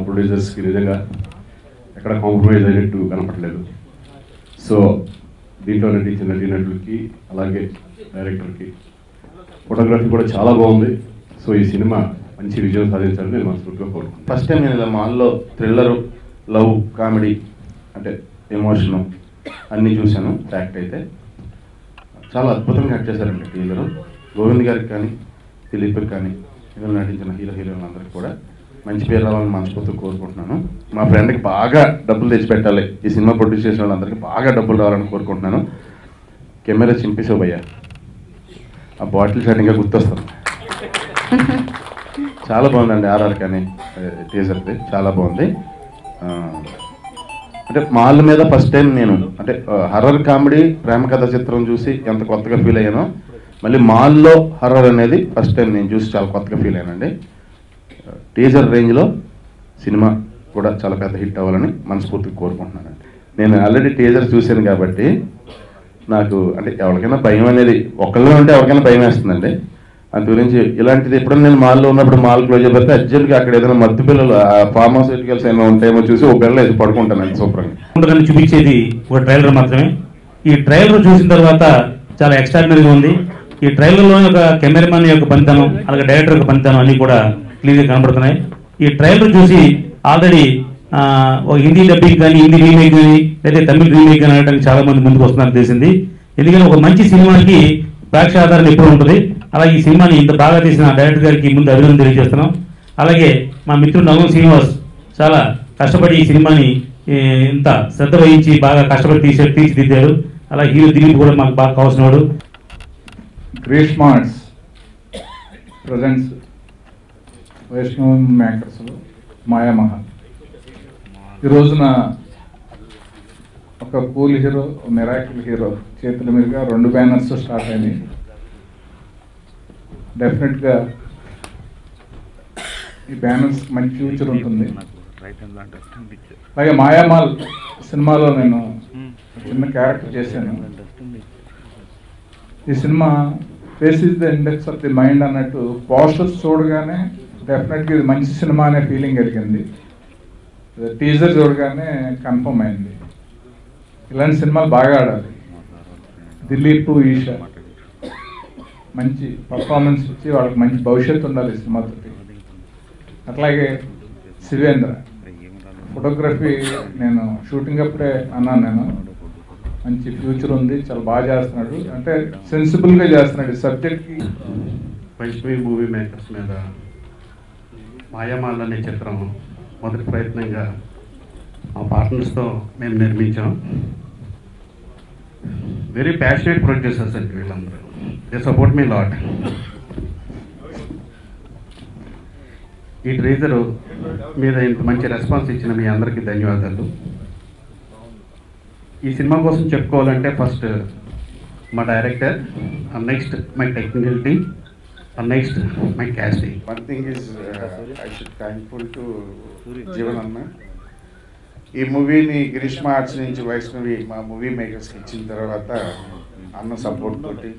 ప్రొడ్యూసర్స్కి నిజంగా ఎక్కడ కాంప్రమైజ్ అయినట్టు కనపడలేదు. సో దీంట్లో నటించిన నటీనటులకి అలాగే డైరెక్టర్కి ఫోటోగ్రఫీ కూడా చాలా బాగుంది. సో ఈ సినిమా మంచి విజయం సాధించాలని నేను మనస్ఫూర్తిగా కోరుకుంటున్నాను. ఫస్ట్ టైం నేను ఇలా మాల్లో థ్రిల్లరు, లవ్, కామెడీ అంటే ఎమోషను అన్నీ చూశాను. ఫ్యాక్ట్ అయితే చాలా అద్భుతంగా యాక్ట్ చేశారండి టీజరు. గోవింద్ గారికి కానీ దిలీప్కి కానీ ఇందులో నటించిన హీరోలందరికీ కూడా మంచి పేరు రావాలని మనస్ఫూర్తిగా కోరుకుంటున్నాను. మా ఫ్రెండ్కి బాగా డబ్బులు తెచ్చిపెట్టాలి, ఈ సినిమా ప్రొడ్యూస్ చేసిన వాళ్ళందరికీ బాగా డబ్బులు రావాలని కోరుకుంటున్నాను. కెమెరా చింపేసావు భయ్యా, ఆ బాటిల్ షాట్ ఇంకా గుర్తొస్తాను. చాలా బాగుందండి ఆర్ఆర్ కానీ టీజర్ది చాలా బాగుంది. అంటే మాల్ మీద ఫస్ట్ టైం నేను అంటే హర్రర్ కామెడీ ప్రేమ కథ చిత్రం చూసి ఎంత కొత్తగా ఫీల్ అయ్యానో మళ్ళీ మాల్లో హర్రర్ అనేది ఫస్ట్ టైం నేను చూసి చాలా కొత్తగా ఫీల్ అయ్యానండి. టీజర్ రేంజ్లో సినిమా కూడా చాలా పెద్ద హిట్ అవ్వాలని మనస్ఫూర్తిగా కోరుకుంటున్నానండి. నేను ఆల్రెడీ టీజర్ చూశాను కాబట్టి నాకు అంటే ఎవరికైనా భయం అనేది ఒకళ్ళు ఉంటే ఎవరికైనా భయం వేస్తుందండి. అందు గురించి ఇలాంటిది ఎప్పుడైనా నేను మాల్లో ఉన్నప్పుడు మాల్ క్లోజ్ అయిపోతే అర్జెంట్గా అక్కడ ఏదైనా మత్తు పిల్లలు ఫార్మాస్యూటికల్స్ ఏమైనా ఉంటాయేమో చూసి ఒక పిల్లలు వేసి పడుకుంటానండి శుభ్రంగా. చూపించేది ఒక ట్రైలర్ మాత్రమే. ఈ ట్రైలర్ చూసిన తర్వాత చాలా ఎక్స్ట్రాడినరీగా ఉంది. ఈ ట్రైలర్లో ఒక కెమెరామెన్ యొక్క పనితనం అలాగే డైరెక్టర్ యొక్క పనితనం అన్ని కూడా క్లియర్గా కనబడుతున్నాయి. ఈ ట్రైలర్ చూసి ఆల్రెడీ హిందీ డబ్బింగ్ కానీ హిందీ రీమేక్ కానీ లేదా తమిళ రీమేక్ కానీ అనడానికి చాలా మంది ముందుకు వస్తున్నారని తెలిసింది. ఎందుకంటే ఒక మంచి సినిమాకి ప్రేక్షక ఆధారం ఎప్పుడు ఉంటుంది. అలాగే ఈ సినిమాని ఇంత బాగా తీసిన డైరెక్టర్ గారికి ముందు అభినందన తెలియజేస్తున్నాం. అలాగే మా మిత్రుడు నల్గొండ శ్రీనివాస్ చాలా కష్టపడి ఈ సినిమాని ఇంత శ్రద్ధ వహించి బాగా కష్టపడి తీర్చిదిద్దారు. అలాగే హీరో దిలీప్ కూడా మాకు బాగా కావాల్సినవాడు. గ్రీష్మ ఆర్ట్స్ ప్రజెంట్స్ వైష్ణవ మేకర్స్ మాయామహల్. ఈ రోజున ఒక కూల్ హీరో, మిరాకిల్ హీరో చేతుల మీదుగా 2 బ్యానర్స్ స్టార్ట్ అయినాయి. డెఫినెట్గా ఈ బ్యానర్స్ మంచి ఫ్యూచర్ ఉంటుంది. అలాగే మాయామాల్ సినిమాలో నేను చిన్న క్యారెక్టర్ చేశాను. ఈ cinema face is the index of the mind అన్నట్టు పోస్టర్స్ చూడగానే డెఫినెట్గా ఇది మంచి సినిమా అనే ఫీలింగ్ కలిగింది. టీజర్ చూడగానే కన్ఫర్మ్ అయింది. ఇలాంటి సినిమాలు బాగా ఆడాలి. దిలీప్, ఈషా మంచి పర్ఫార్మెన్స్ ఇచ్చి వాళ్ళకి మంచి భవిష్యత్తు ఉండాలి ఈ సినిమాతో. అట్లాగే శివేంద్ర ఫోటోగ్రఫీ నేను షూటింగ్ అప్పుడే అన్నాను, నేను మంచి ఫ్యూచర్ ఉంది, చాలా బాగా చేస్తున్నాడు, అంటే సెన్సిబుల్గా చేస్తున్నాడు ఈ సబ్జెక్ట్కి. వైష్ణవి మూవీ మేకర్స్ మీద మాయామాల్ అనే చిత్రం మొదటి ప్రయత్నంగా మా పార్ట్నర్స్తో మేము నిర్మించాం. వెరీ ప్యాషనేట్ ప్రొడ్యూసర్స్ అండి వీళ్ళందరూ. They support me lot. ఈ ట్రైలర్ మీద ఇంత మంచి రెస్పాన్స్ ఇచ్చిన మీ అందరికీ ధన్యవాదాలు. ఈ సినిమా కోసం చెప్పుకోవాలంటే ఫస్ట్ మా director, next my technical team, next my casting. One thing is I should thankful to Jeevan అన్న. ఈ మూవీని గ్రీష్మ ఆర్ట్స్ నుంచి వైష్ణవి మా మూవీ మేకర్స్కి ఇచ్చిన తర్వాత అన్న సపోర్ట్ తోటి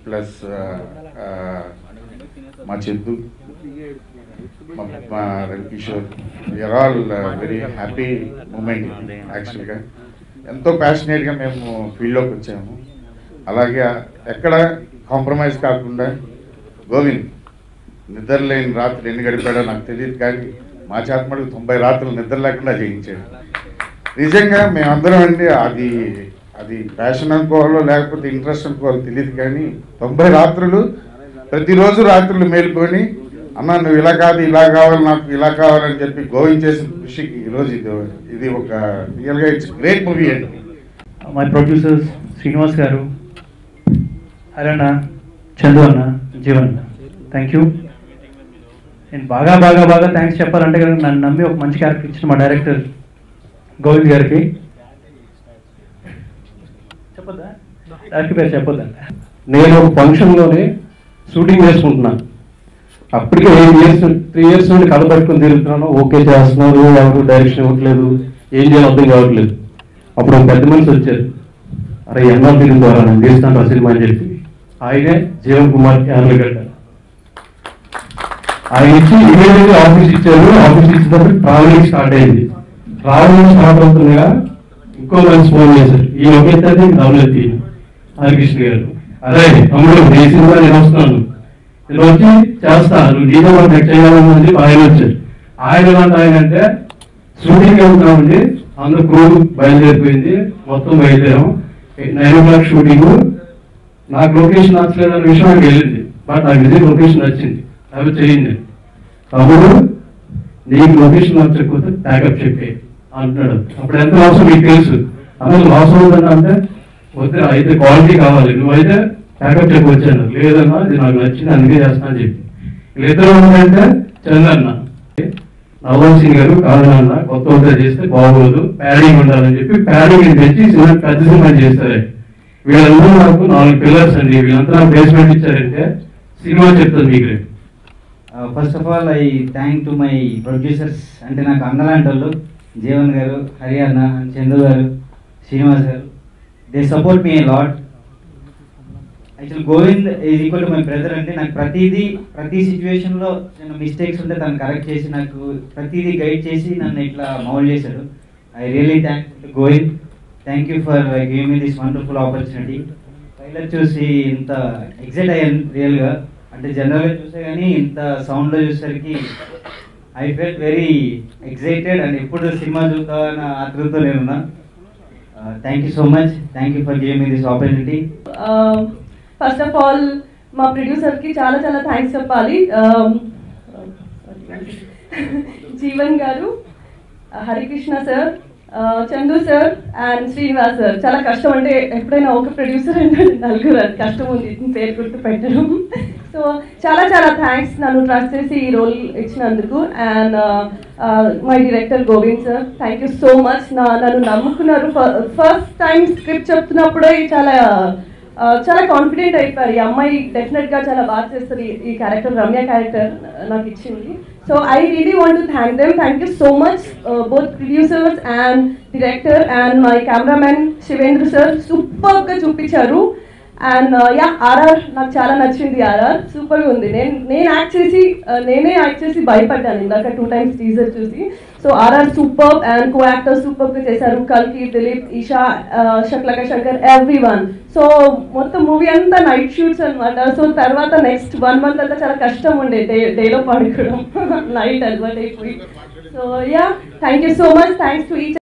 ప్లస్ మా చెద్దు, మా Ravikishore, we are all very happy moment. యాక్చువల్గా ఎంతో ప్యాషనేట్గా మేము ఫీల్డ్లోకి వచ్చాము. అలాగే ఎక్కడ కాంప్రమైజ్ కాకుండా గోవింద్ నిద్ర లేని రాత్రులు ఎన్ని గడిపాడో నాకు తెలియదు, కానీ మా చేతమడుగు 90 రాత్రులు నిద్ర లేకుండా చేయించాడు. నిజంగా మేమందరం అండి అది ప్యాషన్ అనుకోవాలో లేకపోతే ఇంట్రెస్ట్ అనుకోవాలో తెలియదు, కానీ 90 రాత్రులు ప్రతిరోజు రాత్రులు మేలుకొని అన్న నువ్వు ఇలా కాదు ఇలా కావాలి, నాకు ఇలా కావాలని చెప్పి గోవింద్ చేసిన కృషికి ఈరోజు ఇది ఒక రియల్గా ఇట్స్ గ్రేట్ మూవీ అండి. మై ప్రొడ్యూసర్స్ శ్రీనివాస్ గారు, హరణ, చందు అన్న, జీవన్ అన్న, థ్యాంక్ యూ. నేను బాగా బాగా బాగా థ్యాంక్స్ చెప్పాలంటే కనుక నన్ను నమ్మి ఒక మంచి క్యారెక్టర్ ఇచ్చిన మా డైరెక్టర్ గోవింద్ గారికి చెప్పొద్దా, డైరెక్టర్ పేరు చెప్పొద్దా. నేను ఒక ఫంక్షన్లోనే షూటింగ్ చేసుకుంటున్నాను. అప్పటికే 3 years నుండి కథ పట్టుకుని తిరుగుతున్నాను. ఓకే చేస్తున్నారు, ఎవరు డైరెక్షన్ ఇవ్వట్లేదు, ఏం చేయాలి అర్థం కావట్లేదు. అప్పుడు ఒక పెద్ద మనిషి వచ్చారు, అరే ఎన్నో తిరిగి ద్వారా నేను తీస్తాను సినిమా అని చెప్పి ఆయనే జీవన్ కుమార్ యార్లగడ్డ. ఆయన ఇచ్చి ఇమీడియట్గా ఆఫీస్ ఇచ్చారు. ఆఫీస్ ఇచ్చినప్పుడు ట్రావెలింగ్ స్టార్ట్ అయింది. ట్రావెలింగ్ స్టార్ట్ అవుతుండగా ఇంకో మంచి ఫోన్ చేశారు. ఈ ఒకేసారి డబ్బులెత్తి హరికృష్ణ గారు, అరే తమ్ముడు నీ సినిమా నేను వస్తున్నాను, నేను వచ్చి చేస్తాను, నువ్వు నీతో పాటు నెక్స్ట్ చేయాలని చెప్పి ఆయన వచ్చారు. ఆయన ఎలాంటి ఆయన అంటే షూటింగ్ వెళ్తున్నామండి, అందరూ క్రూ బయలుదేరిపోయింది, మొత్తం బయలుదేరాం. 9 o'clock షూటింగ్. నాకు లొకేషన్ నచ్చలేదన్న విషయం నాకు వెళ్ళింది, బట్ నాకు ఇదే లొకేషన్ నచ్చింది, అవి చేయండి. తమ్ముడు నీకు లొకేషన్ నచ్చకపోతే ప్యాకప్ చెప్పే అంటున్నాడు. అప్పుడు ఎంత లాస్ మీకు తెలుసు. అసలు లాస్ అవుతుందా అంటే వద్దు, అయితే క్వాలిటీ కావాలి, నువ్వైతే ప్యాకప్ చెప్పి వచ్చాను. లేదన్నా ఇది నాకు నచ్చింది అందుకే చేస్తాను అని చెప్పి. వీళ్ళిద్దరు ఉన్నారంటే చందన్న నవల్ సింగ్ గారు కాదన్న కొత్త వంట చేస్తే బాగోదు, ప్యాడింగ్ ఉండాలని చెప్పి ప్యాడింగ్ తెచ్చి సినిమా పెద్ద సినిమా చేస్తారు. వీళ్ళందరూ నాకు 4 పిల్లర్స్ అండి. వీళ్ళంతా నాకు బేస్మెంట్ ఇచ్చారంటే సినిమా చెప్తుంది మీకు. First of all I thank to my producers, అంటే నాకు అన్నలాంటి వాళ్ళు, జీవన్ గారు, హరియానా, చందు గారు, శ్రీనివాస్ గారు. They support me a lot. Actual Govind is equal to my brother. అంటే నాకు ప్రతి సిచ్యువేషన్లో నేను మిస్టేక్స్ ఉంటే తను కరెక్ట్ చేసి నాకు ప్రతిదీ గైడ్ చేసి నన్ను ఇట్లా మౌల్డ్ చేశాడు. I really thank Govind. Thank you for giving me this wonderful opportunity. Trailer చూసి ఇంత ఎగ్జైట్ అయ్యాను రియల్గా. అంటే జనరల్గా చూసే కానీ ఇంత సౌండ్లో చూసేసరికి I felt very excited and ఎప్పుడు సినిమా చూద్దామన్న ఆతృతతో నేనున్నా. Thank you so much. Thank you for giving me this opportunity. First of all మా ప్రొడ్యూసర్కి చాలా చాలా థ్యాంక్స్ చెప్పాలి. జీవన్ గారు, Harikrishna sir, Chandu sir and Srinivas sir. చాలా కష్టం, అంటే ఎప్పుడైనా ఒక ప్రొడ్యూసర్ అంటే నలుగురు, అది కష్టం ఉంది పేరు గుర్తు పెట్టడం. సో చాలా చాలా థ్యాంక్స్ నన్ను ట్రస్ట్ చేసి ఈ రోల్ ఇచ్చినందుకు. And my director Govind sir, thank you so much. నన్ను నమ్ముకున్నారు. ఫస్ట్ టైం స్క్రిప్ట్ చెప్తున్నప్పుడే చాలా కాన్ఫిడెంట్ అయిపోయారు. ఈ అమ్మాయి డెఫినెట్గా చాలా బాగా చేస్తుంది ఈ క్యారెక్టర్, రమ్య క్యారెక్టర్ నాకు ఇచ్చింది. So I really want to thank them. Thank you so much both producers and director and my cameraman Shivendra sir. సూపర్గా చూపించారు. అండ్ యా, ఆర్ఆర్ నాకు చాలా నచ్చింది. ఆర్ఆర్ సూపర్గా ఉంది. నేనే యాక్ట్ చేసి భయపడ్డాను ఇందాక 2 times టీజర్ చూసి. So RR super and co actors సూపర్గా చేశారు. కల్కి, దిలీప్, ఈషా, శక్లక శంకర్, ఎవ్రీవన్. సో మొత్తం మూవీ అంతా నైట్ షూట్స్ అనమాట. సో తర్వాత నెక్స్ట్ 1 month అంతా చాలా కష్టం ఉండే డేలో పడుకోవడం, నైట్ అలవాటు అయిపోయి. So yeah, thank you so much. Thanks to each